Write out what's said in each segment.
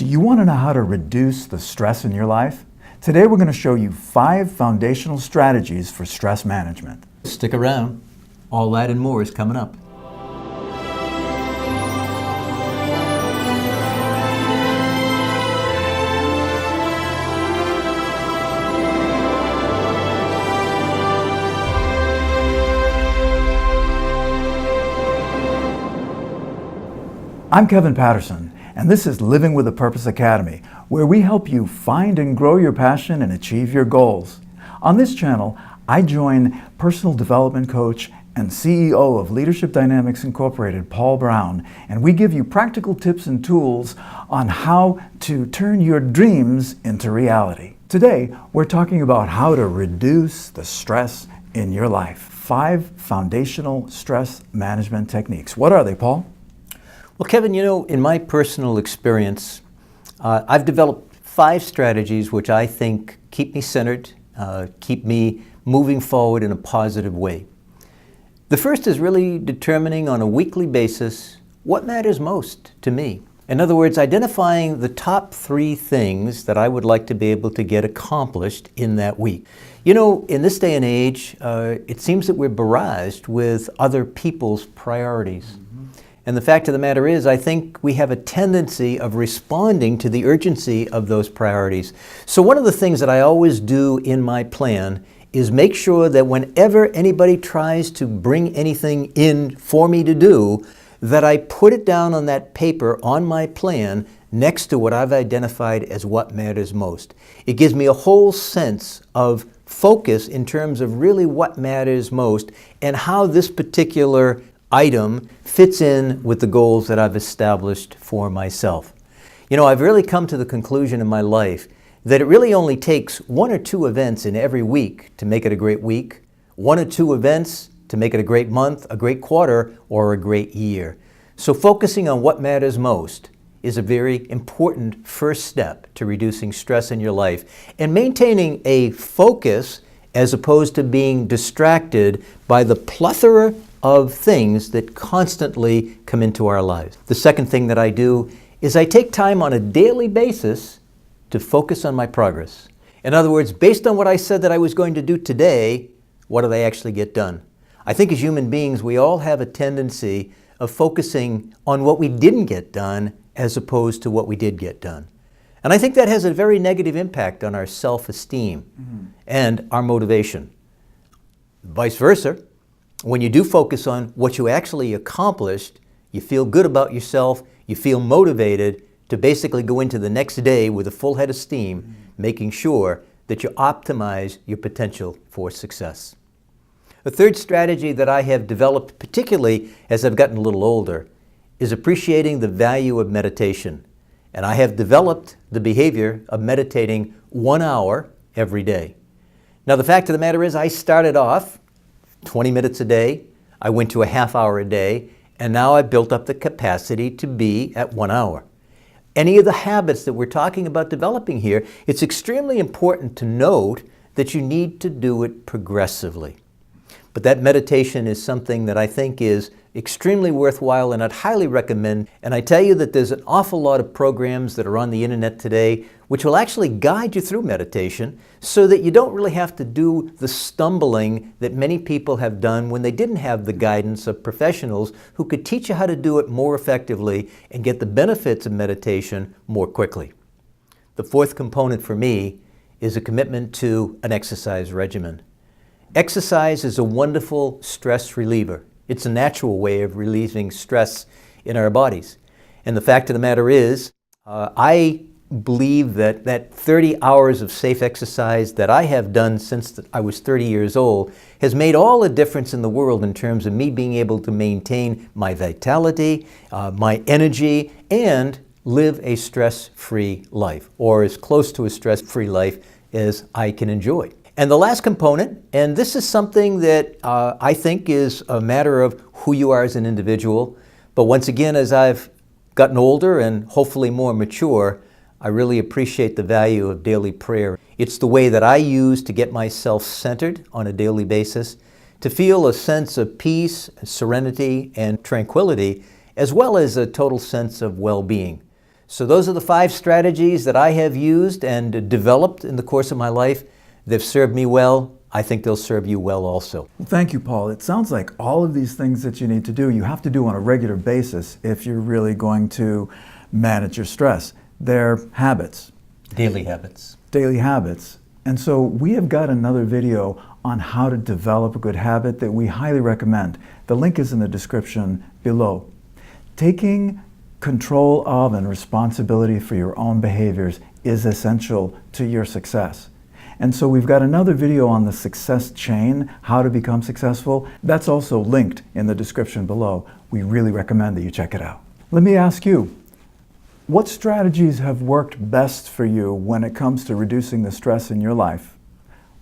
Do you want to know how to reduce the stress in your life? Today we're going to show you 5 foundational strategies for stress management. Stick around. All that and more is coming up. I'm Kevin Patterson, and this is Living with a Purpose Academy, where we help you find and grow your passion and achieve your goals. On this channel, I join personal development coach and CEO of Leadership Dynamics Incorporated, Paul Brown, and we give you practical tips and tools on how to turn your dreams into reality. Today, we're talking about how to reduce the stress in your life. 5 foundational stress management techniques. What are they, Paul? Well, Kevin, in my personal experience, I've developed 5 strategies which I think keep me centered, keep me moving forward in a positive way. The first is really determining on a weekly basis what matters most to me. In other words, identifying the top 3 things that I would like to be able to get accomplished in that week. In this day and age, it seems that we're barraged with other people's priorities. And the fact of the matter is, I think we have a tendency of responding to the urgency of those priorities. So one of the things that I always do in my plan is make sure that whenever anybody tries to bring anything in for me to do, that I put it down on that paper on my plan next to what I've identified as what matters most. It gives me a whole sense of focus in terms of really what matters most and how this particular item fits in with the goals that I've established for myself. I've really come to the conclusion in my life that it really only takes 1 or 2 events in every week to make it a great week, 1 or 2 events to make it a great month, a great quarter, or a great year. So focusing on what matters most is a very important first step to reducing stress in your life and maintaining a focus as opposed to being distracted by the plethora of things that constantly come into our lives. The second thing that I do is I take time on a daily basis to focus on my progress. In other words, based on what I said that I was going to do today, what did I actually get done? I think as human beings, we all have a tendency of focusing on what we didn't get done as opposed to what we did get done. And I think that has a very negative impact on our self-esteem and our motivation. Vice versa, when you do focus on what you actually accomplished, you feel good about yourself, you feel motivated to basically go into the next day with a full head of steam, making sure that you optimize your potential for success. A third strategy that I have developed, particularly as I've gotten a little older, is appreciating the value of meditation. And I have developed the behavior of meditating 1 hour every day. Now, the fact of the matter is, I started off 20 minutes a day, I went to a half hour a day, and now I've built up the capacity to be at 1 hour. Any of the habits that we're talking about developing here, it's extremely important to note that you need to do it progressively. But that meditation is something that I think is extremely worthwhile and I'd highly recommend. And I tell you that there's an awful lot of programs that are on the internet today which will actually guide you through meditation so that you don't really have to do the stumbling that many people have done when they didn't have the guidance of professionals who could teach you how to do it more effectively and get the benefits of meditation more quickly. The fourth component for me is a commitment to an exercise regimen. Exercise is a wonderful stress reliever. It's a natural way of relieving stress in our bodies. And the fact of the matter is, I believe that 30 hours of safe exercise that I have done since I was 30 years old has made all the difference in the world in terms of me being able to maintain my vitality, my energy, and live a stress-free life, or as close to a stress-free life as I can enjoy. And the last component, and this is something that I think is a matter of who you are as an individual, but once again, as I've gotten older and hopefully more mature, I really appreciate the value of daily prayer. It's the way that I use to get myself centered on a daily basis, to feel a sense of peace, serenity, and tranquility, as well as a total sense of well-being. So those are the 5 strategies that I have used and developed in the course of my life. They've served me well. I think they'll serve you well also. Well, thank you, Paul. It sounds like all of these things that you need to do, you have to do on a regular basis if you're really going to manage your stress. They're habits. Daily habits. Daily habits. And so we have got another video on how to develop a good habit that we highly recommend. The link is in the description below. Taking control of and responsibility for your own behaviors is essential to your success. And so we've got another video on the success chain, how to become successful. That's also linked in the description below. We really recommend that you check it out. Let me ask you, what strategies have worked best for you when it comes to reducing the stress in your life?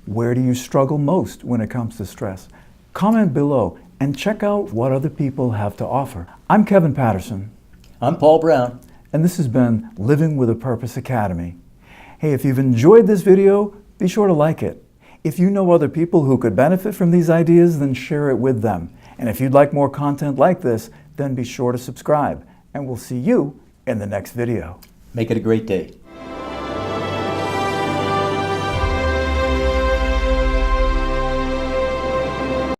Where do you struggle most when it comes to stress? Comment below and check out what other people have to offer. I'm Kevin Patterson. I'm Paul Brown. And this has been Living with a Purpose Academy. Hey, if you've enjoyed this video, be sure to like it. If you know other people who could benefit from these ideas, then share it with them. And if you'd like more content like this, then be sure to subscribe. And we'll see you in the next video. Make it a great day.